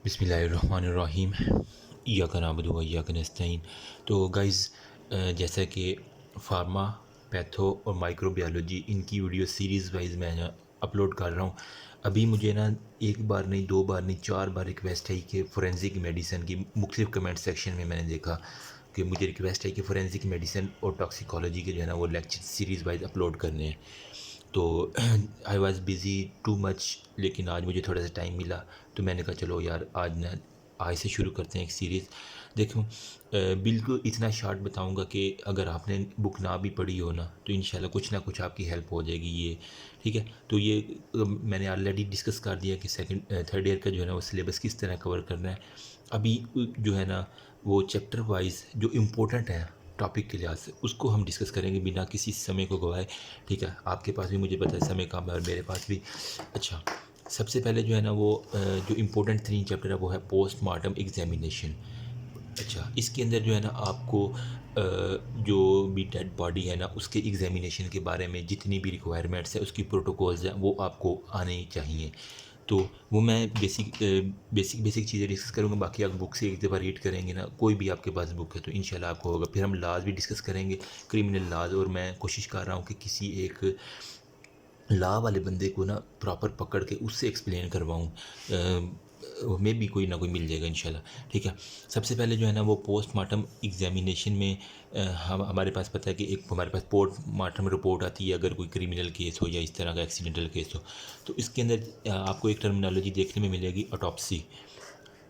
बिस्मिल्लाहिर्रहमानिर्रहीम इय्याका नअबुदु व इय्याका नस्तईन। तो गाइज़, जैसा कि फार्मा, पैथो और माइक्रोबायोलॉजी इनकी वीडियो सीरीज़ वाइज मैं अपलोड कर रहा हूँ। अभी मुझे ना एक बार नहीं, दो बार नहीं, चार बार रिक्वेस्ट आई कि फ़ोरेंसिक मेडिसिन की मुख्तलिफ़ कमेंट सेक्शन में मैंने देखा कि मुझे रिक्वेस्ट आई कि फ़ोरेंसिक मेडिसिन और टॉक्सिकोलॉजी के जो है ना वो लेक्चर सीरीज़ वाइज अपलोड करने हैं। तो I was busy too much, लेकिन आज मुझे थोड़ा सा टाइम मिला तो मैंने कहा चलो यार आज से शुरू करते हैं एक सीरीज़। देखो, बिल्कुल इतना शॉर्ट बताऊंगा कि अगर आपने बुक ना भी पढ़ी हो ना तो इंशाल्लाह कुछ ना कुछ आपकी हेल्प हो जाएगी ये। ठीक है, तो ये मैंने ऑलरेडी डिस्कस कर दिया कि सेकंड थर्ड ईयर का जो है ना वो सिलेबस किस तरह कवर करना है। अभी जो है ना वो चैप्टर वाइज जो इम्पोर्टेंट है टॉपिक के लिहाज से उसको हम डिस्कस करेंगे बिना किसी समय को गवाए। ठीक है, आपके पास भी मुझे पता है समय कम है और मेरे पास भी। अच्छा, सबसे पहले जो है ना वो जो इम्पोर्टेंट 3 चैप्टर है वो है पोस्टमार्टम एग्जामिनेशन। अच्छा, इसके अंदर जो है ना आपको जो भी डेड बॉडी है ना उसके एग्जामिनेशन के बारे में जितनी भी रिक्वायरमेंट्स है उसकी प्रोटोकॉल्स हैं वो आपको आने चाहिए। तो वो मैं बेसिक चीज़ें डिस्कस करूँगा। बाकी आप बुक से एक दफ़ा रीड करेंगे ना, कोई भी आपके पास बुक है तो इंशाल्लाह आपको होगा। फिर हम लॉज भी डिस्कस करेंगे, क्रिमिनल लॉज, और मैं कोशिश कर रहा हूँ कि किसी एक लॉ वाले बंदे को ना प्रॉपर पकड़ के उससे एक्सप्लेन करवाऊँ। में भी कोई ना कोई मिल जाएगा इंशाल्लाह। ठीक है, सबसे पहले जो है ना वो पोस्टमार्टम एग्जामिनेशन में हम हमारे पास पता है कि एक हमारे पास पोस्टमार्टम रिपोर्ट आती है अगर कोई क्रिमिनल केस हो या इस तरह का एक्सीडेंटल केस हो। तो इसके अंदर आपको एक टर्मिनोलॉजी देखने में मिलेगी, ऑटोप्सी।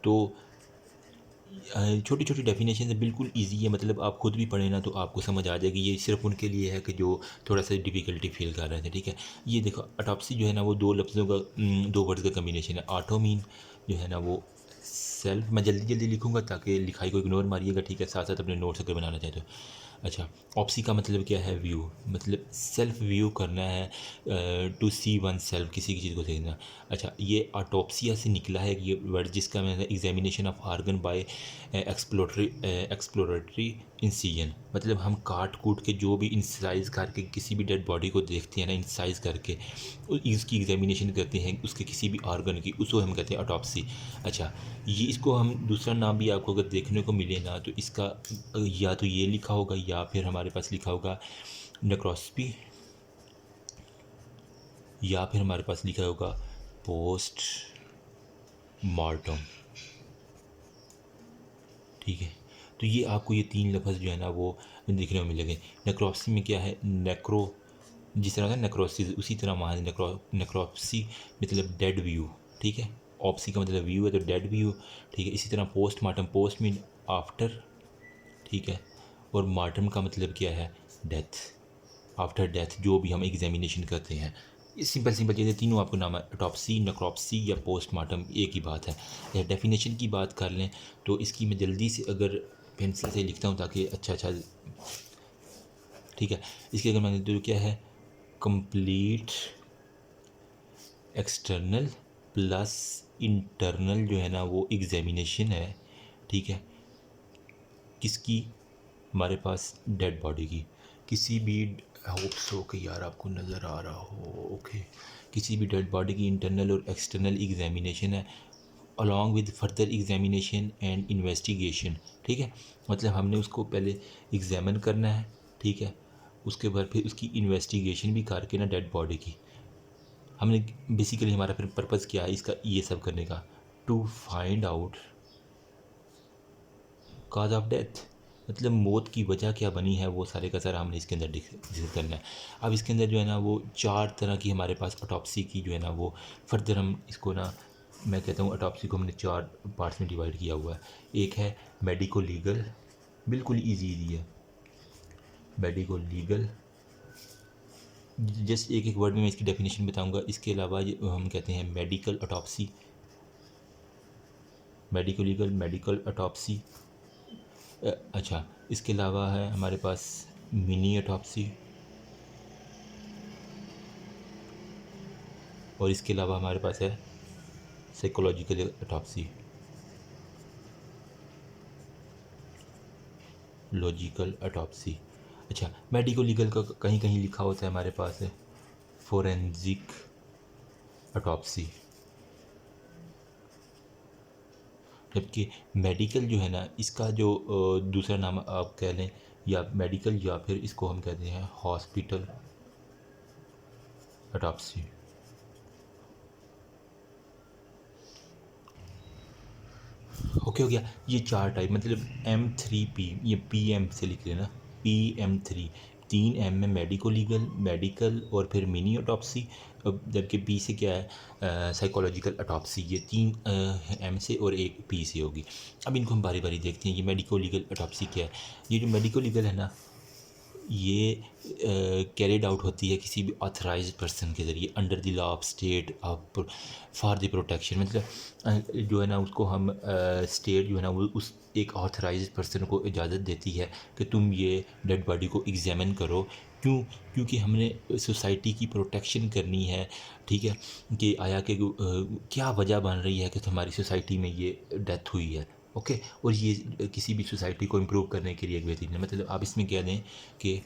तो छोटी छोटी डेफिनेशन है, बिल्कुल इजी है, मतलब आप खुद भी पढ़ें ना तो आपको समझ आ जाएगी। ये सिर्फ उनके लिए है कि जो थोड़ा सा डिफ़िकल्टी फील कर रहे थे। ठीक है, ये देखो ऑटोप्सी जो है ना वो दो लफ्ज़ों का, दो वर्ड्स का कम्बिनेशन है। ऑटो मीन जो है ना वो सेल्फ, मैं जल्दी जल्दी लिखूंगा ताकि लिखाई को इग्नोर मारिएगा। ठीक है, साथ साथ अपने नोट्स अगर बनाना चाहते हो। अच्छा, ऑप्सी का मतलब क्या है? व्यू, मतलब सेल्फ व्यू करना है, टू सी वन सेल्फ, किसी की चीज़ को देखना। अच्छा, ये ऑटोप्सिया से निकला है ये वर्ड, जिसका मतलब examination of organ by exploratory incision, मतलब हम काट कूट के जो भी इंसाइज करके किसी भी डेड बॉडी को देखते हैं ना, इंसाइज करके इसकी एग्जामिनेशन करते हैं उसके किसी भी ऑर्गन की, उसको हम कहते हैं ऑटोप्सी। अच्छा, ये इसको हम दूसरा नाम भी आपको अगर देखने को मिले ना तो इसका या तो ये लिखा होगा या फिर हमारे पास लिखा होगा नेक्रोस्पी, या फिर हमारे पास लिखा होगा पोस्ट मार्टम। ठीक है, तो ये आपको ये तीन लफ्ज़ जो है ना वो देखने को मिलेंगे। नेक्रोप्सी में क्या है? नेक्रो जिस तरह का नेक्रोसिस, उसी तरह वहाँ नेक्रोप्सी मतलब डेड व्यू। ठीक है, ऑप्सी का मतलब व्यू है तो डेड व्यू। ठीक है, इसी तरह पोस्टमार्टम, पोस्ट मीन आफ्टर। ठीक है, और मार्टम का मतलब क्या है? डेथ, आफ्टर डेथ जो भी हम एग्जामिनेशन करते हैं। ये सिंपल सिंपल चीज़ें तीनों आपको नाम है, ऑटोप्सी, नेक्रोप्सी या पोस्टमार्टम, एक ही बात है। या डेफिनेशन की बात कर लें तो इसकी मैं जल्दी से अगर पेंसिल से लिखता हूँ ताकि अच्छा। ठीक है, इसकी अगर मैंने तो क्या है? कंप्लीट एक्सटर्नल प्लस इंटरनल जो है ना वो एग्जामिनेशन है। ठीक है, किसकी? हमारे पास डेड बॉडी की। किसी भी, होप सो कि यार आपको नज़र आ रहा हो, ओके, किसी भी डेड बॉडी की इंटरनल और एक्सटर्नल एग्जामिनेशन है along with further examination and investigation. ठीक है, मतलब हमने उसको पहले एग्जामिन करना है। ठीक है, उसके बाद फिर उसकी इन्वेस्टिगेशन भी करके ना डेड बॉडी की हमने, बेसिकली हमारा फिर पर्पज़ क्या है इसका ये सब करने का? To find out cause of death, मतलब मौत की वजह क्या बनी है, वो सारे का सारा हमने इसके अंदर डिस्कस करना है। अब इसके अंदर जो है ना वो चार तरह की हमारे पास ऑटोप्सी की जो है ना वो फर्दर हम इसको ना, मैं कहता हूँ ऑटोप्सी को हमने चार पार्ट्स में डिवाइड किया हुआ है। एक है मेडिको लीगल, बिल्कुल ईजी है। मेडिको लीगल, जस्ट एक एक वर्ड में मैं इसकी डेफिनेशन बताऊंगा। इसके अलावा हम कहते हैं medical autopsy, medico legal, medical autopsy. अच्छा, इसके अलावा है हमारे पास मिनी ऑटोप्सी, और इसके अलावा हमारे पास है साइकोलॉजिकल ऑटोप्सी, लॉजिकल ऑटोप्सी। अच्छा, मेडिको लीगल का कहीं कहीं लिखा होता है हमारे पास है फोरेंसिक ऑटोप्सी। जबकि मेडिकल जो है ना, इसका जो दूसरा नाम आप कह लें, या मेडिकल, या फिर इसको हम कहते हैं हॉस्पिटल ऑटोप्सी। ओके, हो गया। ये चार टाइप, मतलब M3P, ये PM से लिख लेना, PM3। 3M में मेडिको लीगल, मेडिकल और फिर मिनी ऑटोप्सी। जबकि P से क्या है, साइकोलॉजिकल ऑटोप्सी। ये 3 M से और एक P से होगी। अब इनको हम बारी बारी देखते हैं। ये मेडिको लीगल ऑटोप्सी क्या है? ये जो मेडिको लीगल है ना, ये कैरिड आउट होती है किसी भी ऑथराइज्ड पर्सन के ज़रिए under the law of state of for the protection. मतलब जो है ना, उसको हम स्टेट जो है ना, वो उस एक ऑथराइज्ड पर्सन को इजाज़त देती है कि तुम ये डेड बॉडी को एग्जामिन करो। क्यों? क्योंकि हमने सोसाइटी की प्रोटेक्शन करनी है। ठीक है, कि आया कि क्या वजह बन रही है कि हमारी सोसाइटी में ये डेथ हुई है। ओके, और ये किसी भी सोसाइटी को इम्प्रूव करने के लिए एक बेहतरीन है। मतलब आप इसमें कह दें कि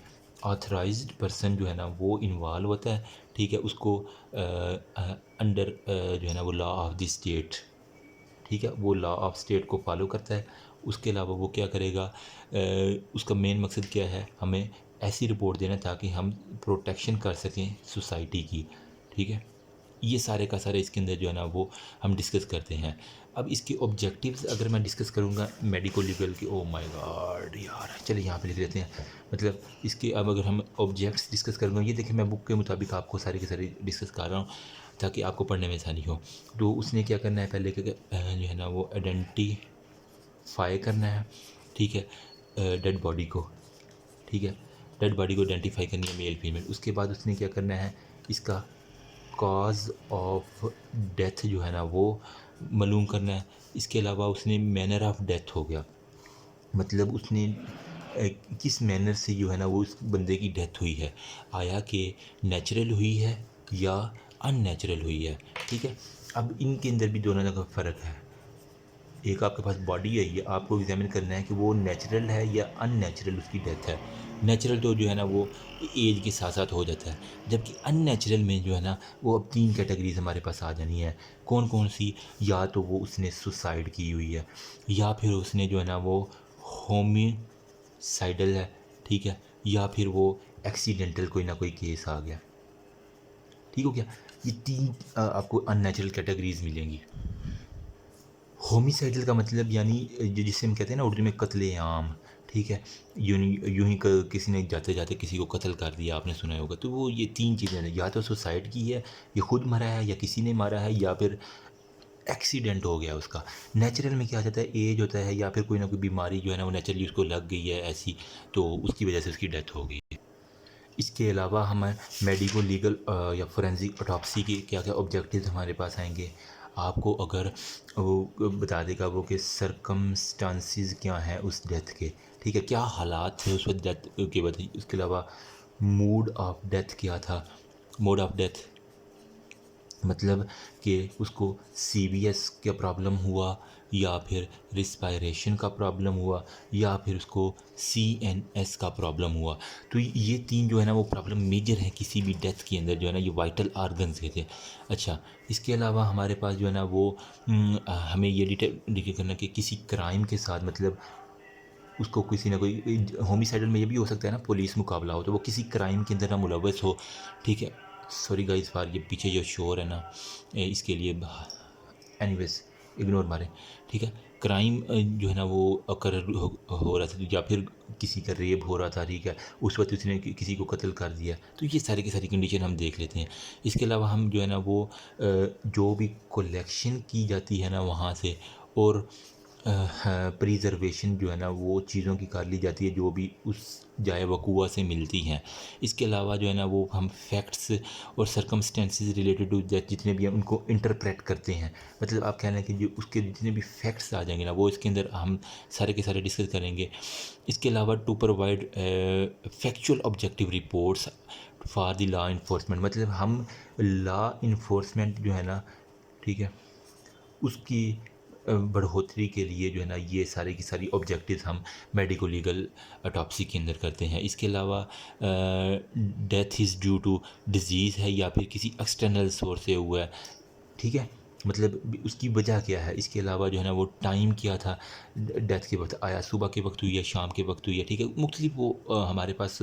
ऑथराइज्ड पर्सन जो है ना, वो इन्वॉल्व होता है। ठीक है, उसको अंडर जो है ना, वो लॉ ऑफ द स्टेट, ठीक है, वो लॉ ऑफ स्टेट को फॉलो करता है। उसके अलावा वो क्या करेगा, उसका मेन मकसद क्या है, हमें ऐसी रिपोर्ट देना ताकि हम प्रोटेक्शन कर सकें सोसाइटी की। ठीक है, ये सारे का सारे इसके अंदर जो है ना, वो हम डिस्कस करते हैं। अब इसके ऑब्जेक्टिव्स अगर मैं डिस्कस करूँगा मेडिको लीगल के, ओ माय गॉड यार, चलिए यहाँ पे लिख लेते हैं। मतलब इसके अब अगर हम ऑब्जेक्ट्स डिस्कस करूँगा, ये देखिए मैं बुक के मुताबिक आपको सारे के सारे डिस्कस कर रहा हूँ ताकि आपको पढ़ने में आसानी हो। तो उसने क्या करना है, पहले जो है ना, वो आइडेंटिफाई करना है। ठीक है, डेड बॉडी को। ठीक है, डेड बॉडी को आइडेंटिफाई करनी है, मेल फीमेल। उसके बाद उसने क्या करना है, इसका कॉज ऑफ डेथ जो है ना, वो मालूम करना है। इसके अलावा उसने मैनर ऑफ डेथ हो गया, मतलब उसने किस मैनर से जो है ना, वो उस बंदे की डेथ हुई है। आया कि नेचुरल हुई है या अननेचुरल हुई है। ठीक है, अब इनके अंदर भी दोनों का फ़र्क है। एक आपके पास बॉडी है, ये आपको एग्जामिन करना है कि वो नेचुरल है या अननेचुरल उसकी डेथ है। नेचुरल तो जो है ना, वो एज के साथ साथ हो जाता है। जबकि अननेचुरल में जो है ना, वो अब 3 कैटेगरीज हमारे पास आ जानी है। कौन कौन सी? या तो वो उसने सुसाइड की हुई है, या फिर उसने जो है ना, वो होमिसाइडल है। ठीक है, या फिर वो एक्सीडेंटल कोई ना कोई केस आ गया। ठीक हो गया, ये 3 आपको अननेचुरल कैटेगरीज मिलेंगी। होमिसाइडल का मतलब यानी जिसे हम कहते हैं ना उर्दू में कत्ले-आम। ठीक है, यूँ ही किसी ने जाते जाते किसी को कत्ल कर दिया, आपने सुना होगा। तो वो ये 3 चीज़ें हैं, या तो सुसाइड की है, या खुद मरा है, या किसी ने मारा है, या फिर एक्सीडेंट हो गया उसका। नेचुरल में क्या हो जाता है, एज होता है, या फिर कोई ना कोई बीमारी जो है ना, वो नेचुरली उसको लग गई है ऐसी, तो उसकी वजह से उसकी डेथ हो गई है। इसके अलावा हमें मेडिको लीगल या फोरेंसिक ऑटोप्सी के क्या क्या ऑब्जेक्टिव्स हमारे पास आएंगे। आपको अगर वो बता देगा वो कि सरकमस्टांसिस क्या हैं उस डेथ के। ठीक है, क्या हालात थे उस वक्त डेथ के बाद। उसके अलावा मूड ऑफ डेथ क्या था। मोड ऑफ डेथ मतलब कि उसको सीवीएस का प्रॉब्लम हुआ, या फिर रिस्पायरेशन का प्रॉब्लम हुआ, या फिर उसको सीएनएस का प्रॉब्लम हुआ। तो ये 3 जो है ना, वो प्रॉब्लम मेजर है किसी भी डेथ के अंदर, जो है ना, ये वाइटल ऑर्गन्स के थे। अच्छा, इसके अलावा हमारे पास जो है ना, वो हमें ये डिटेक्ट करना कि किसी क्राइम के साथ, मतलब उसको किसी ना कोई होमिसाइडल में ये भी हो सकता है ना, पुलिस मुकाबला हो, तो वो किसी क्राइम के अंदर ना मुलव्वस हो। ठीक है, सॉरी गाइस फॉर ये पीछे जो शोर है ना, इसके लिए एनीवेज इग्नोर मारें। ठीक है, क्राइम जो है ना, वो अकर हो रहा था, या फिर किसी का रेप हो रहा था। ठीक है, उस वक्त उसने किसी को कत्ल कर दिया। तो ये सारी की सारी कंडीशन हम देख लेते हैं। इसके अलावा हम जो है ना, वो जो भी कलेक्शन की जाती है ना वहाँ से, और प्रिजर्वेशन जो है ना, वो चीज़ों की कर ली जाती है जो भी उस जाए वकूआ से मिलती हैं। इसके अलावा जो है ना, वो हम फैक्ट्स और सर्कमस्टेंसेस रिलेटेड टू डेथ जितने भी हैं उनको इंटरप्रेट करते हैं। मतलब आप कह रहे हैं कि जो उसके जितने भी फैक्ट्स आ जाएंगे ना, वो इसके अंदर हम सारे के सारे डिस्कस करेंगे। इसके अलावा to provide factual objective reports for the law enforcement, मतलब हम लॉ इन्फोर्समेंट जो है ना, ठीक है, उसकी बढ़ोतरी के लिए जो है ना, ये सारी की सारी ऑब्जेक्टिव्स हम मेडिको लीगल ऑटोप्सी के अंदर करते हैं। इसके अलावा death is due to disease है, या फिर किसी एक्सटर्नल सोर्स से हुआ है। ठीक है, मतलब उसकी वजह क्या है, इसके अलावा जो है ना वो टाइम क्या था, डेथ के वक्त आया सुबह के वक्त हुई है, शाम के वक्त हुई है, ठीक है, मुख्तलिफ वो हमारे पास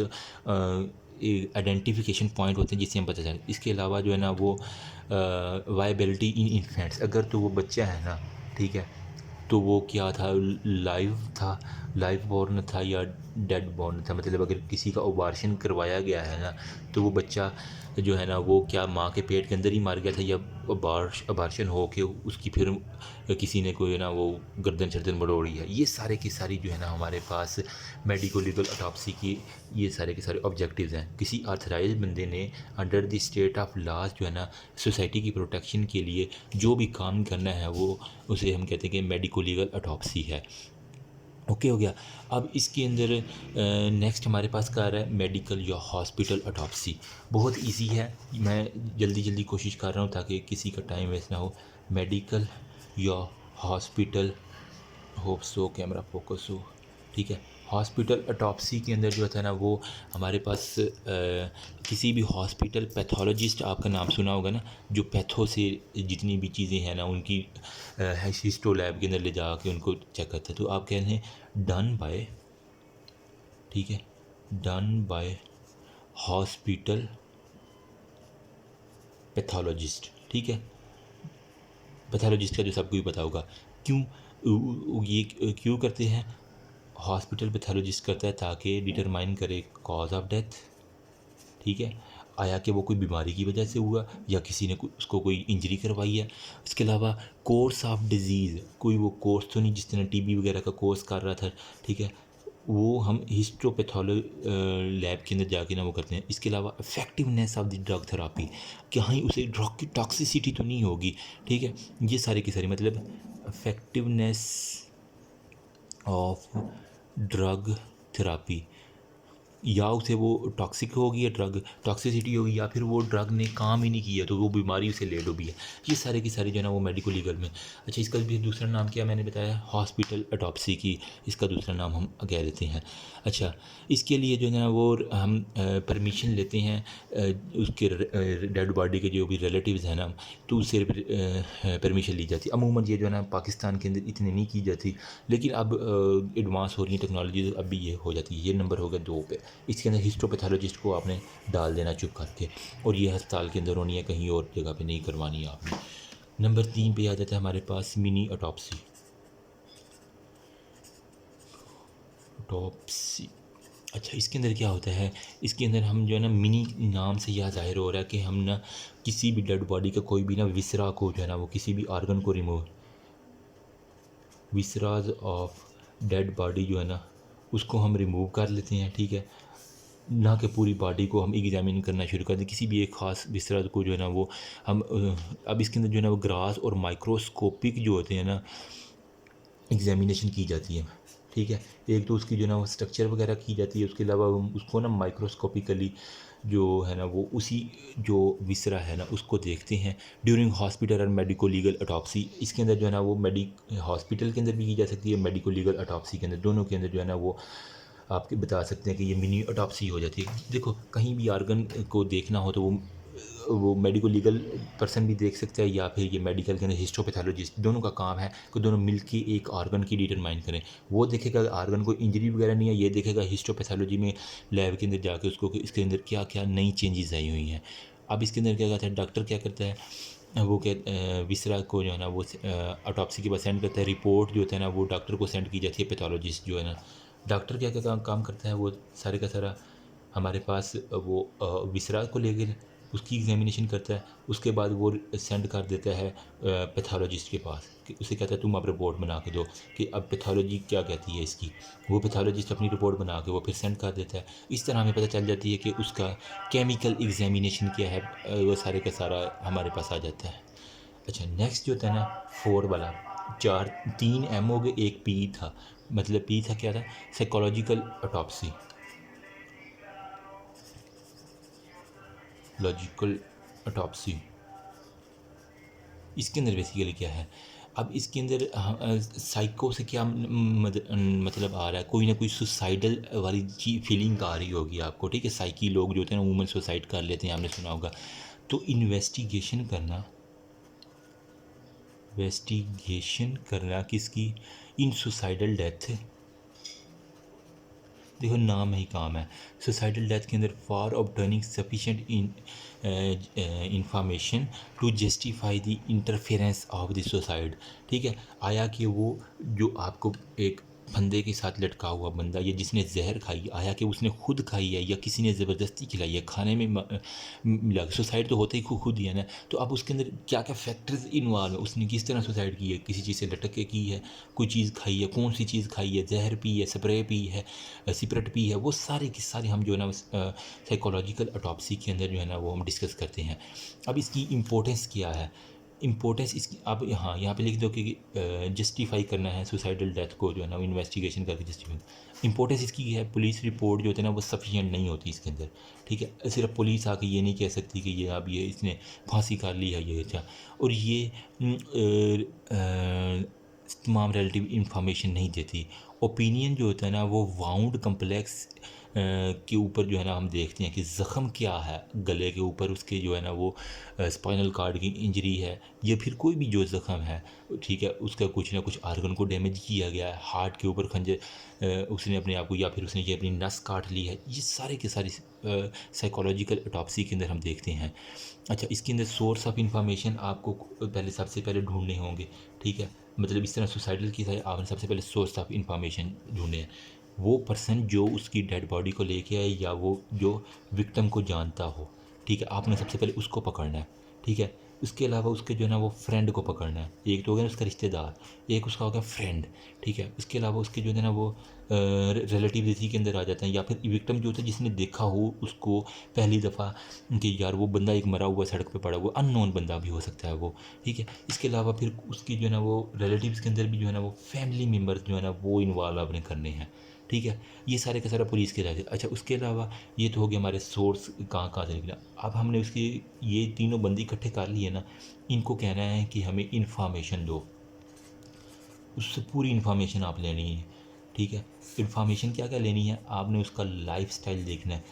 आइडेंटिफिकेशन पॉइंट होते हैं जिससे हम पता चलें। इसके अलावा जो है ना वो वायबिलिटी इन इन्फेंट्स, अगर तो वो बच्चा है ना, ठीक है, तो वो क्या था, लाइव था, लाइव बॉर्न था या डेड बॉर्न था, मतलब अगर किसी का ओबार्शन करवाया गया है ना, तो वो बच्चा जो है ना वो क्या माँ के पेट के अंदर ही मार गया था, या अबार्शन हो के उसकी फिर किसी ने कोई ना वो गर्दन शर्दन मरोड़ी है। ये सारे की सारी जो है ना हमारे पास मेडिको लीगल ऑटोप्सी की ये सारे के सारे ऑब्जेक्टिव्स हैं। किसी ऑथराइज बंदे ने under the state of laws जो है ना सोसाइटी की प्रोटेक्शन के लिए जो भी काम करना है वो उसे हम कहते हैं कि मेडिको लीगल ऑटोप्सी है। ओके हो गया। अब इसके अंदर नेक्स्ट हमारे पास क्या आ रहा है, मेडिकल या हॉस्पिटल ऑटोप्सी। बहुत इजी है, मैं जल्दी जल्दी कोशिश कर रहा हूँ ताकि किसी का टाइम वेस्ट ना हो। मेडिकल या hospital, hope so camera focus हो, ठीक है। हॉस्पिटल ऑटोप्सी के अंदर जो था ना वो हमारे पास किसी भी हॉस्पिटल पैथोलॉजिस्ट, आपका नाम सुना होगा ना, जो पैथो से जितनी भी चीज़ें हैं ना उनकी हिस्टो लैब के अंदर ले जा के उनको चेक करते हैं। तो आप कह रहे हैं डन बाय, ठीक है, डन बाय हॉस्पिटल पैथोलॉजिस्ट, ठीक है। पैथोलॉजिस्ट का जो सबको ही पता होगा। ये क्यों करते हैं, हॉस्पिटल पैथोलॉजिस्ट करता है ताकि डिटरमाइन करे कॉज ऑफ डेथ, ठीक है, आया कि वो कोई बीमारी की वजह से हुआ या किसी ने उसको कोई इंजरी करवाई है। इसके अलावा कोर्स ऑफ डिज़ीज़, कोई वो कोर्स तो नहीं जिस तरह टीबी वगैरह का कोर्स कर रहा था, ठीक है, वो हम हिस्टोपैथोलॉ लैब के अंदर जाके ना वो करते हैं। इसके अलावा effectiveness of the drug therapy, कहीं उसे ड्रग की टॉक्सिसिटी तो नहीं होगी, ठीक है। ये सारे की सारी मतलब इफेक्टिवनेस ऑफ ड्रग थेरापी, या उसे वो टॉक्सिक होगी या ड्रग टॉक्सिसिटी होगी, या फिर वो ड्रग ने काम ही नहीं किया तो वो बीमारी उसे ले डूबी है। ये सारे की सारी जो है ना वो मेडिको लीगल में। अच्छा, इसका भी दूसरा नाम क्या मैंने बताया, हॉस्पिटल ऑटोप्सी की इसका दूसरा नाम हम कह देते हैं। अच्छा, इसके लिए जो है ना वो हम परमिशन लेते हैं उसके डेड बॉडी के जो भी रिलेटिव्स हैं ना, तो उससे परमिशन ली जाती है। अमूमन ये जो है ना पाकिस्तान के अंदर इतनी नहीं की जाती, लेकिन अब एडवांस हो रही है टेक्नोलॉजी, तो अब भी ये हो जाती है। ये नंबर हो गया 2 पे। इसके अंदर हिस्टोपैथोलॉजिस्ट को आपने डाल देना चुप करके, और ये अस्पताल के अंदर होनी है, कहीं और जगह पे नहीं करवानी है आपने। नंबर 3 पे आ जाता है हमारे पास मिनी ऑटोप्सी। ऑटोप्सी, अच्छा, इसके अंदर क्या होता है, इसके अंदर हम जो है ना मिनी नाम से यह ज़ाहिर हो रहा है कि हम ना किसी भी डेड बॉडी का कोई भी ना विसरा को जो है ना वो किसी भी आर्गन को रिमूव, विसराज ऑफ डेड बॉडी जो है ना उसको हम रिमूव कर लेते हैं, ठीक है, ना कि पूरी बॉडी को हम एग्जामिन करना शुरू कर दें। किसी भी एक ख़ास विसरा को जो है ना वो हम अब इसके अंदर जो है ना वो ग्रास और माइक्रोस्कोपिक जो होते हैं ना एग्जामिनेशन की जाती है, ठीक है। एक तो उसकी जो है ना वो स्ट्रक्चर वगैरह की जाती है, उसके अलावा हम उसको ना माइक्रोस्कोपिकली जो है ना वो उसी जो विसरा है ना उसको देखते हैं ड्यूरिंग हॉस्पिटल और मेडिको लीगल ऑटोप्सी। इसके अंदर जो है ना वो हॉस्पिटल के अंदर भी की जा सकती है, मेडिको लीगल ऑटोप्सी के अंदर, दोनों के अंदर जो है ना वो आपके बता सकते हैं कि ये मिनी ऑटोप्सी हो जाती है। देखो, कहीं भी आर्गन को देखना हो तो वो मेडिको लीगल पर्सन भी देख सकता है, या फिर ये मेडिकल के अंदर हिस्टोपैथोलॉजिस्ट, दोनों का काम है कि दोनों मिलके एक आर्गन की डिटरमाइन करें। वो देखेगा आर्गन को इंजरी वगैरह नहीं है, ये देखेगा हिस्टोपैथोलॉजी में लैब के अंदर जाके उसको कि इसके अंदर क्या क्या नई चेंजेस आई हुई हैं। अब इसके अंदर क्या कहता है, डॉक्टर क्या करता है, वो विसरा को जो है ना वो ऑटोप्सी के बाद सेंड करता है। रिपोर्ट जो होता है ना वो डॉक्टर को सेंड की जाती है, पैथोलॉजिस्ट जो है ना। डॉक्टर क्या क्या काम करता है, वो सारे का सारा हमारे पास वो विसरा को लेकर उसकी एग्जामिनेशन करता है, उसके बाद वो सेंड कर देता है पैथोलॉजिस्ट के पास कि उसे कहता है तुम अब रिपोर्ट बना के दो कि अब पैथोलॉजी क्या कहती है इसकी। वो पैथोलॉजिस्ट अपनी रिपोर्ट बना के वो फिर सेंड कर देता है। इस तरह हमें पता चल जाती है कि उसका केमिकल एग्जामिनेशन क्या है, वो सारे का सारा हमारे पास आ जाता है। अच्छा, नेक्स्ट जो होता है ना 4 वाला, 3 एम हो गए, 1 पी था, मतलब पी था क्या था, साइकोलॉजिकल ऑटोप्सी, लॉजिकल ऑटोप्सी। इसके अंदर बेसिकली क्या है, अब इसके अंदर साइको से क्या मतलब आ रहा है, कोई ना कोई सुसाइडल वाली फीलिंग आ रही होगी आपको, ठीक है। साइकी लोग जो होते हैं ना वूमन सुसाइड कर लेते हैं, आपने सुना होगा। तो इन्वेस्टिगेशन करना, इन्वेस्टिगेशन करना किसकी? इन सुसाइडल डेथ। देखो नाम ही काम है। सुसाइडल डेथ के अंदर for obtaining sufficient information to justify the interference of the suicide. ठीक है, आया कि वो जो आपको एक फंदे के साथ लटका हुआ बंदा या जिसने जहर खाई, आया कि उसने खुद खाई है या किसी ने ज़बरदस्ती खिलाई है, खाने में मिला। सुसाइड तो होता ही खुद ही है ना। तो अब उसके अंदर क्या क्या फैक्टर्स इन्वॉल्व है, उसने किस तरह सुसाइड की है, किसी चीज़ से लटक के की है, कोई चीज़ खाई है, कौन सी चीज़ खाई है, जहर पी है, स्प्रे पी है, सिपरेट पी है, वो सारे की सारी हम जो है ना साइकोलॉजिकल ऑटोप्सी के अंदर जो है ना वो हम डिस्कस करते हैं। अब इसकी इम्पोर्टेंस क्या है? इम्पोर्टेंस इसकी आप यहाँ पे लिख दो कि जस्टिफाई करना है सुसाइडल डेथ को जो है ना इन्वेस्टिगेशन करके जस्टिफाई। इंपॉर्टेंस इसकी है, पुलिस रिपोर्ट जो होती है ना वो सफिशिएंट नहीं होती इसके अंदर। ठीक है, सिर्फ पुलिस आके ये नहीं कह सकती कि ये अब ये इसने फांसी कर ली है ये अच्छा, और ये तमाम रिलेटिव इंफॉर्मेशन नहीं देती। ओपिनियन जो होता है ना वो वाउंड कम्प्लेक्स के ऊपर जो है ना हम देखते हैं कि ज़ख़म क्या है, गले के ऊपर उसके जो है ना वो स्पाइनल कार्ड की इंजरी है या फिर कोई भी जो ज़ख़म है, ठीक है, उसका कुछ ना कुछ आर्गन को डैमेज किया गया है, हार्ट के ऊपर खंजर उसने अपने आप को, या फिर उसने ये अपनी नस काट ली है, ये सारे के सारे साइकोलॉजिकल ऑटोप्सी के अंदर हम देखते हैं। अच्छा, इसके अंदर सोर्स ऑफ इंफॉर्मेशन आपको पहले सबसे पहले ढूंढने होंगे। ठीक है, मतलब इस तरह सुसाइडल की तरह आपने सबसे पहले सोर्स ऑफ इंफॉर्मेशन ढूंढे हैं। वो पर्सन जो उसकी डेड बॉडी को लेके आए या वो जो विक्टिम को जानता हो, ठीक है, आपने सबसे पहले उसको पकड़ना है। ठीक है, उसके अलावा उसके जो है ना वो फ्रेंड को पकड़ना है। एक तो हो गया उसका रिश्तेदार, एक उसका हो गया फ्रेंड। ठीक है, उसके अलावा उसके जो है ना वो रिलेटिव इसी के अंदर आ जाते हैं, या फिर विक्टिम जो होता है जिसने देखा हो उसको पहली दफ़ा कि यार वो बंदा एक मरा हुआ सड़क पे पड़ा हुआ, अननोन बंदा भी हो सकता है वो। ठीक है, इसके अलावा फिर उसकी जो है ना वो रिलेटिव्स के अंदर भी जो है ना वो फैमिली मेम्बर्स जो है ना वो इन्वॉल्व आपने करने हैं। ठीक है, ये सारे का सारा पुलिस के रहते। अच्छा, उसके अलावा ये तो हो गया हमारे सोर्स कहाँ कहाँ से निकला। अब हमने उसके ये तीनों बंदी इकट्ठे कर लिए ना, इनको कहना है कि हमें इन्फॉर्मेशन दो, उससे पूरी इन्फॉर्मेशन आप लेनी है। ठीक है, इन्फॉर्मेशन क्या क्या लेनी है, आपने उसका लाइफस्टाइल देखना है।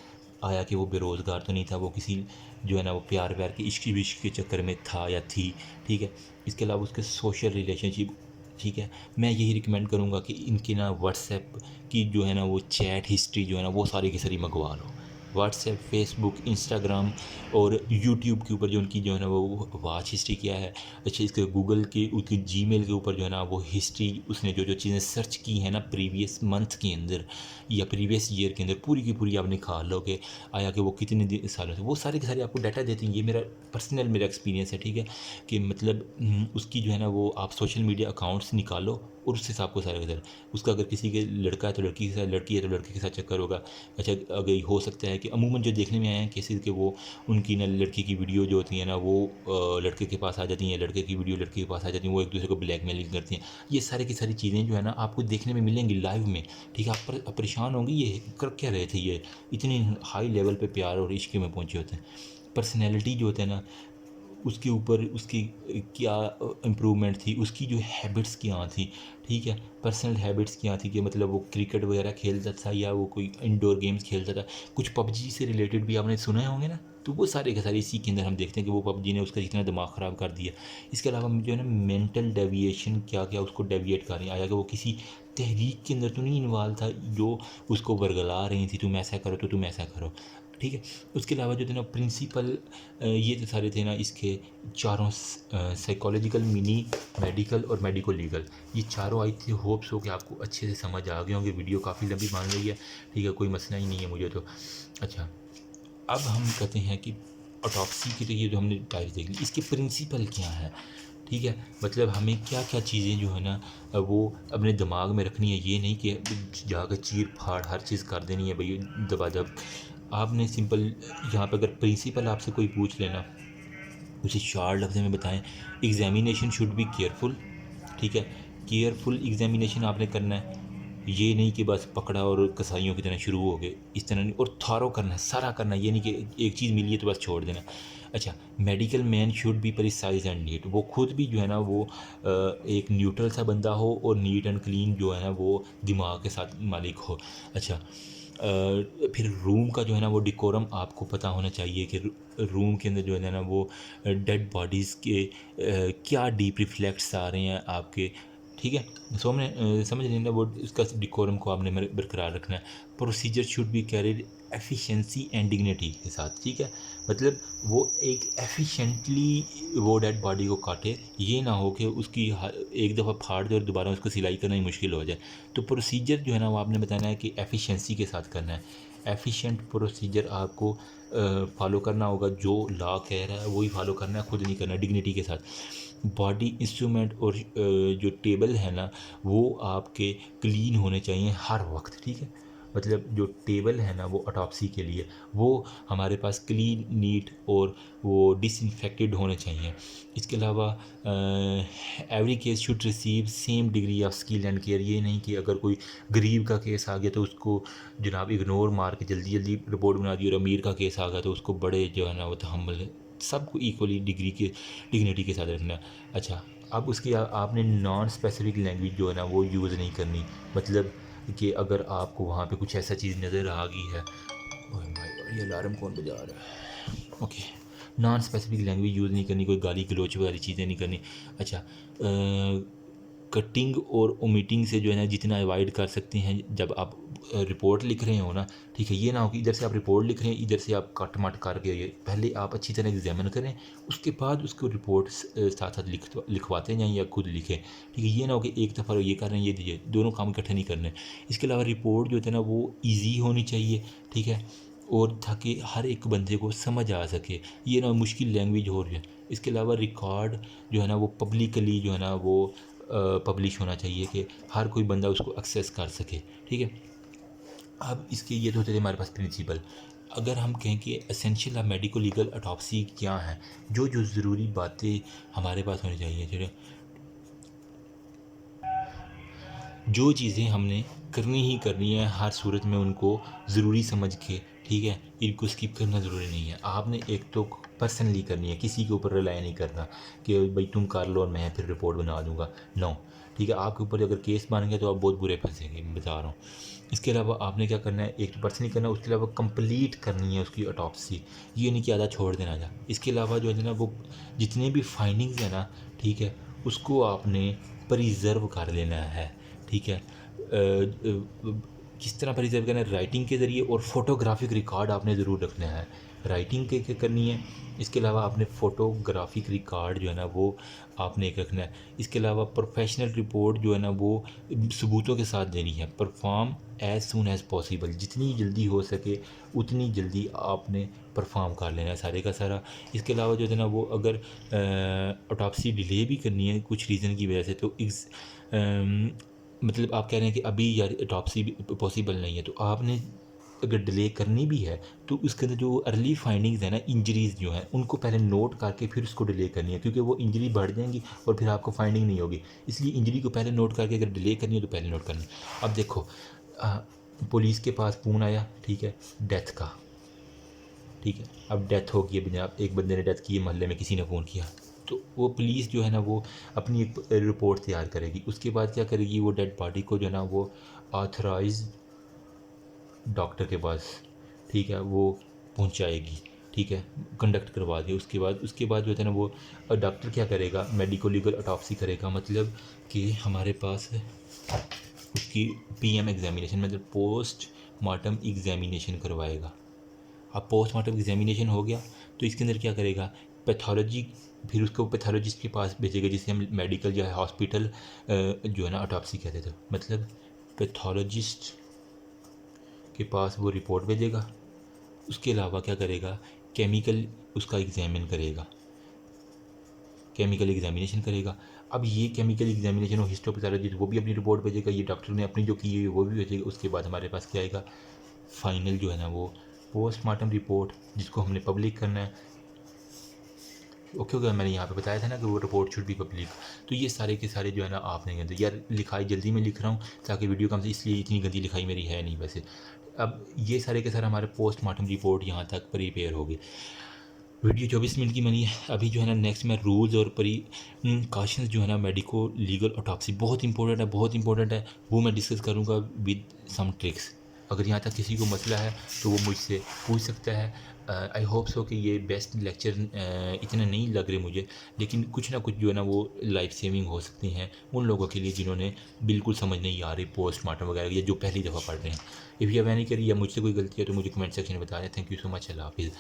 आया कि वो बेरोज़गार तो नहीं था, वो किसी जो है ना वो प्यार व्यार के इश्क विश्क के चक्कर में था या थी। ठीक है, इसके अलावा उसके सोशल रिलेशनशिप। ठीक है, मैं यही रिकमेंड करूँगा कि इनकी ना व्हाट्सएप की जो है ना वो चैट हिस्ट्री जो है ना वो सारी की सारी मंगवा लो। व्हाट्सएप, फेसबुक, इंस्टाग्राम और यूट्यूब के ऊपर जो उनकी जो है ना वो वॉच हिस्ट्री क्या है। अच्छा, इसके गूगल के उसकी जीमेल के ऊपर जो है ना वो हिस्ट्री, उसने जो जो चीज़ें सर्च की हैं ना प्रीवियस मंथ के अंदर या प्रीवियस ईयर के अंदर, पूरी की पूरी आप निकाल लो कि आया कि वो कितने सालों से, वो सारे के सारे आपको डाटा देते हैं। ये मेरा पर्सनल मेरा एक्सपीरियंस है। ठीक है, कि मतलब उसकी जो है ना वो आप सोशल मीडिया अकाउंट्स निकालो और उससे आपको सारा का सारा, उसका अगर किसी के लड़का है तो लड़की के साथ, लड़की है तो लड़के के साथ चक्कर होगा। अच्छा, अगर हो सकता है कि अमूमन जो देखने में आए हैं केसेस के, वो उनकी ना लड़की की वीडियो जो होती है ना वो लड़के के पास आ जाती हैं, लड़के की वीडियो लड़के के पास आ जाती हैं, वो एक दूसरे को ब्लैकमेलिंग करती हैं। ये सारी की सारी चीज़ें जो है ना आपको देखने में मिलेंगी लाइव में। ठीक है, आप परेशान होंगे ये कर क्या रहे थे, ये इतनी हाई लेवल पे प्यार और इश्क में पहुँचे होते हैं। पर्सनैलिटी जो होता है ना उसके ऊपर उसकी क्या इम्प्रूवमेंट थी, उसकी जो हैबिट्स क्या थी। ठीक है, पर्सनल हैबिट्स क्या थी, कि मतलब वो क्रिकेट वगैरह खेलता था या वो कोई इंडोर गेम्स खेलता था, कुछ पबजी से रिलेटेड भी आपने सुने होंगे ना, तो वो सारे के सारे इसी के अंदर हम देखते हैं कि वो पबजी ने उसका जितना दिमाग ख़राब कर दिया। इसके अलावा जो है ना मेंटल डेविएशन क्या क्या उसको डेविएट कर रही है, आया कि वो किसी तहरीक के अंदर तो नहीं इन्वॉल्व था जो उसको बरगला रही थी, तुम ऐसा करो तो तुम ऐसा करो। ठीक है, उसके अलावा जो थे ना प्रिंसिपल, ये तो सारे थे ना इसके चारों साइकोलॉजिकल, मिनी मेडिकल और मेडिको लीगल, ये चारों आई थी। होप्स हो कि आपको अच्छे से समझ आ गए होंगे। वीडियो काफ़ी लंबी मान रही है। ठीक है, कोई मसला ही नहीं है मुझे तो। अच्छा, अब हम कहते हैं कि ऑटोप्सी की तो ये जो हमने डायरी देख ली, इसके प्रिंसिपल क्या है। ठीक है, मतलब हमें क्या क्या चीज़ें जो है ना वो अपने दिमाग में रखनी है। ये नहीं कि जाकर चीर फाड़ हर चीज़ कर देनी है भाई दबा दब। आपने सिंपल यहाँ पर अगर प्रिंसिपल आपसे कोई पूछ लेना, उसे 4 लफ्ज़ों में बताएं। Examination should be careful. ठीक है, केयरफुल एग्जामिनेशन आपने करना है। ये नहीं कि बस पकड़ा और कसाईयों की तरह शुरू हो गए, इस तरह नहीं। और थारो करना है, सारा करना है, ये नहीं कि एक चीज़ मिली है तो बस छोड़ देना। अच्छा, medical man should be precise and neat, वो खुद भी जो है ना वो एक न्यूट्रल सा बंदा हो और नीट एंड क्लीन जो है ना वो दिमाग के साथ मालिक हो। अच्छा, फिर रूम का जो है ना वो डेकोरम आपको पता होना चाहिए कि रूम के अंदर जो है ना वो डेड बॉडीज़ के क्या डीप रिफ्लेक्ट्स आ रहे हैं आपके, ठीक है। सो हमने समझ रहे ना वो उसका डेकोरम को आपने बरकरार रखना है। Procedure should be carried efficiency and dignity के साथ, ठीक है। मतलब वो एक एफिशिएंटली वो डेड बॉडी को काटे, ये ना हो कि उसकी एक दफ़ा फाड़ दे और दोबारा उसको सिलाई करना ही मुश्किल हो जाए। तो प्रोसीजर जो है ना वो आपने बताना है कि एफिशिएंसी के साथ करना है। एफिशिएंट प्रोसीजर आपको फॉलो करना होगा, जो लॉ कह रहा है वही फॉलो करना है, खुद नहीं करना, डिग्निटी के साथ। बॉडी इंस्ट्रूमेंट और जो टेबल है ना वो आपके क्लीन होने चाहिए हर वक्त, ठीक है। मतलब जो टेबल है ना वो ऑटोप्सी के लिए वो हमारे पास क्लीन, नीट और वो डिसइंफेक्टेड होने चाहिए। इसके अलावा every case should receive same degree of skill and care. ये नहीं कि अगर कोई गरीब का केस आ गया तो उसको जनाब इग्नोर मार के जल्दी जल्दी रिपोर्ट बना दी, और अमीर का केस आ गया तो उसको बड़े जो है ना वो तहम्मुल, सबको इक्वली डिग्निटी के साथ रखना है। अच्छा, अब उसकी आपने नॉन स्पेसिफिक लैंग्वेज जो है ना वो यूज़ नहीं करनी। मतलब कि अगर आपको वहाँ पे कुछ ऐसा चीज़ नज़र आ गई है, ओह माय गॉड ये अलार्म कौन बजा रहा है, okay, non specific language use नहीं करनी, कोई गाली गलौच वाली चीज़ें नहीं करनी। अच्छा, कटिंग और ओमिटिंग से जो है ना जितना अवॉइड कर सकते हैं जब आप रिपोर्ट लिख रहे हो ना, ठीक है। ये ना हो कि इधर से आप रिपोर्ट लिख रहे हैं, इधर से आप कट मट करके, ये पहले आप अच्छी तरह एग्जामिन करें, उसके बाद उसको रिपोर्ट साथ साथ लिखवाते जाएँ या खुद लिखें, ठीक है। ये ना हो कि एक दफ़ा ये कर रहे हैं ये दीजिए, दोनों काम इकट्ठे नहीं करने। इसके अलावा रिपोर्ट जो होता है ना वो ईजी होनी चाहिए, ठीक है, और ताकि हर एक बंदे को समझ आ सके, ये ना मुश्किल लैंग्वेज हो रही है। इसके अलावा रिकॉर्ड जो है ना वो पब्लिकली जो है ना वो पब्लिश होना चाहिए कि हर कोई बंदा उसको एक्सेस कर सके, ठीक है। अब इसके ये तो होते थे हमारे पास प्रिंसिपल। अगर हम कहें कि essential of medico legal autopsy क्या है, जो जो ज़रूरी बातें हमारे पास होनी चाहिए, जो जो चीज़ें हमने करनी ही करनी है हर सूरत में, उनको ज़रूरी समझ के, ठीक है, इनको स्किप करना ज़रूरी नहीं है। आपने एक तो पर्सनली करनी है, किसी के ऊपर रिलाय नहीं करना कि भाई तुम कर लो और मैं फिर रिपोर्ट बना दूंगा, नो, ठीक है। आपके ऊपर अगर केस बन गया तो आप बहुत बुरे फंसेंगे, मैं बता रहा हूँ। इसके अलावा आपने क्या करना है, एक तो पर्सनली करना है, उसके अलावा कंप्लीट करनी है उसकी ऑटोप्सी, ये नहीं कि आधा छोड़ देना जा। इसके अलावा जो है ना वो जितने भी फाइंडिंग्स है ना, ठीक है, उसको आपने प्रिजर्व कर लेना है, ठीक है। किस तरह प्रिजर्व करना है, राइटिंग के ज़रिए, और फोटोग्राफिक रिकॉर्ड आपने ज़रूर रखना है। राइटिंग के करनी है, इसके अलावा आपने फ़ोटोग्राफिक रिकॉर्ड जो है ना वो आपने एक रखना है। इसके अलावा प्रोफेशनल रिपोर्ट जो है ना वो सबूतों के साथ देनी है। Perform as soon as possible, जितनी जल्दी हो सके उतनी जल्दी आपने परफॉर्म कर लेना है सारे का सारा। इसके अलावा जो है ना वो अगर ऑटोप्सी डिले भी करनी है कुछ रीज़न की वजह से, तो मतलब आप कह रहे हैं कि अभी यार ऑटोप्सी पॉसिबल नहीं है, तो आपने अगर डिले करनी भी है तो उसके अंदर जो अर्ली फाइंडिंग्स है ना, इंजरीज़ जो हैं उनको पहले नोट करके फिर उसको डिले करनी है, क्योंकि वो इंजरी बढ़ जाएंगी और फिर आपको फाइंडिंग नहीं होगी। इसलिए इंजरी को पहले नोट करके अगर डिले करनी है तो पहले नोट करनी है। अब देखो, पुलिस के पास फ़ोन आया, ठीक है, डेथ का, ठीक है, अब डेथ हो गई, जनाब एक बंदे ने डेथ की है, मोहल्ले में किसी ने फ़ोन किया, तो वो पुलिस जो है ना वो अपनी एक रिपोर्ट तैयार करेगी। उसके बाद क्या करेगी, वो डेड बॉडी को जो है ना वो ऑथराइज डॉक्टर के पास, ठीक है, वो पहुंचाएगी, ठीक है, कंडक्ट करवा दिया। उसके बाद जो है ना वो डॉक्टर क्या करेगा, मेडिको लीगल ऑटोप्सी करेगा, मतलब कि हमारे पास उसकी पीएम एग्जामिनेशन, मतलब पोस्ट मार्टम एग्जामिनेशन करवाएगा। अब पोस्ट मार्टम एग्जामिनेशन हो गया तो इसके अंदर क्या करेगा, पैथोलॉजी, फिर उसको पैथोलॉजिस्ट के पास भेजेगा, जिसे हम मेडिकल या हॉस्पिटल जो है ना ऑटोप्सी कहते थे, मतलब पैथोलॉजिस्ट के पास वो रिपोर्ट भेजेगा। उसके अलावा क्या करेगा, केमिकल उसका एग्जामिन करेगा, केमिकल एग्जामिनेशन करेगा। अब ये केमिकल एग्जामिनेशन और हिस्टोपैथोलॉजी वो भी अपनी रिपोर्ट भेजेगा, ये डॉक्टर ने अपनी जो की है वो भी भेजेगा। उसके बाद हमारे पास क्या आएगा, फाइनल जो है ना वो पोस्टमार्टम रिपोर्ट, जिसको हमने पब्लिक करना है। ओके हो गया, मैंने यहाँ पे बताया था ना कि वो रिपोर्ट शुड बी पब्लिक। तो ये सारे के सारे जो है ना आपने कहते यार लिखाई जल्दी में लिख रहा हूँ ताकि वीडियो कम से, इसलिए इतनी गंदी लिखाई मेरी है नहीं वैसे। अब ये सारे के सारे हमारे पोस्टमार्टम रिपोर्ट यहाँ तक प्रिपेयर हो गई। वीडियो 24 मिनट की बनी है। अभी जो है ना नेक्स्ट मैं रूल्स और प्रिकॉशंस जो है ना मेडिको लीगल ऑटोप्सी बहुत इंपॉर्टेंट है, बहुत इंपॉर्टेंट है, वो मैं डिस्कस करूँगा विद सम ट्रिक्स। अगर यहाँ तक किसी को मसला है तो वो मुझसे पूछ सकता है। आई होप सो कि ये बेस्ट लेक्चर इतने नहीं लग रहे मुझे, लेकिन कुछ ना कुछ जो है ना वो लाइफ सेविंग हो सकती हैं उन लोगों के लिए जिन्होंने बिल्कुल समझ नहीं आ रही पोस्टमार्टम वगैरह, या जो पहली दफ़ा पढ़ रहे हैं। इफ़ यू हैव एनी करी या मुझसे कोई गलती है तो मुझे कमेंट सेक्शन में बता दें। Thank you so much. अल्लाह हाफिज़।